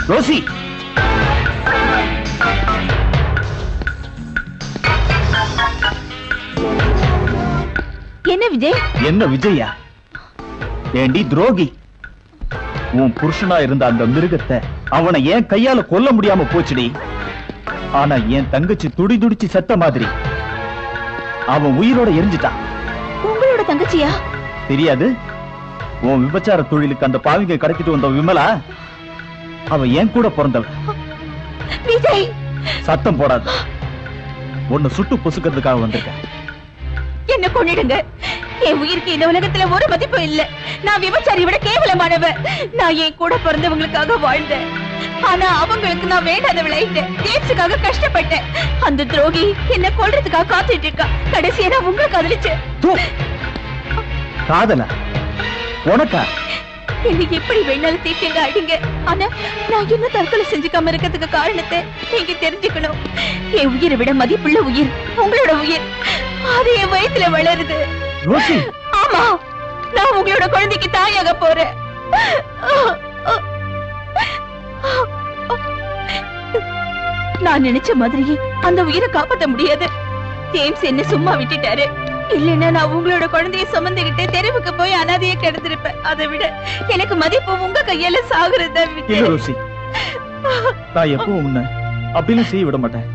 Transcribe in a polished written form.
Rousey, என்ன விஜய்? என்ன விஜயா? ஏண்டி துரோகி, உன் புருஷனா இருந்த அந்த மிருகத்தை அவனை ஏன் கையால கொல்ல முடியாம போச்சுடி. ஆனா என் தங்கச்சி துடி துடிச்சு செத்த மாதிரி அவன் உயிரோட எரிஞ்சிட்டான். உங்களோட தங்கச்சியா? தெரியாது? உன் விபச்சார தொழிலுக்கு அந்த பாவிங்க கடத்திட்டு வந்த விமலா, அவன் ஏன் கூட பிறந்தவ. விஜய், சத்தம் போடாது. உன்னை சுட்டு பொசுக்கிறதுக்காக வந்திருக்க. என்ன கொன்னிடுங்க. என் உயிருக்கு இந்த உலகத்துல ஒரு மதிப்பு இல்ல. நான் விபச்சாரி விட கேவலமானவ. நான் என் கூட பிறந்தவங்களுக்காக வாழ்ந்தேன். ஆனா அவங்களுக்கு நான் வேண்டாதவளாயிட்டேன். தேர்ச்சிக்காக கஷ்டப்பட்டேன். அந்த துரோகி என்ன கொல்றதுக்காக காத்துட்டு இருக்கா. கடைசியா நான் உங்களை காதலிச்சேன். காதலா? உனக்கா? என்ன எப்படி வேணாலும் தீட்டுங்க அடிங்க. ஆனா நான் இன்னும் தற்கொலை செஞ்சுக்காம இருக்கிறதுக்கு காரணத்தை நீங்க தெரிஞ்சுக்கணும். என் உயிரை விட மதிப்புள்ள உயிர் உங்களோட உயிர். அது என் வயித்துல வளருது. ரோசி, ஆமா, நான் உங்களோட குழந்தைக்கு தாயாக போறேன். நான் நினைச்ச மாதிரியே அந்த உயிரை காப்பாற்ற முடியாது. ஜேம்ஸ் என்ன சும்மா விட்டுட்டாரு. இல்லைன்னா நான் உங்களோட குழந்தைய சுமந்துகிட்டு தெருவுக்கு போய் அனாதையை கிடந்திருப்பேன். அதை விட எனக்கு மதிப்பு உங்க கையால சாகுறத. இல்ல ரோசி, நான் எப்பவும் உன்னை அப்படின்னு செய்ய விட மாட்டேன்.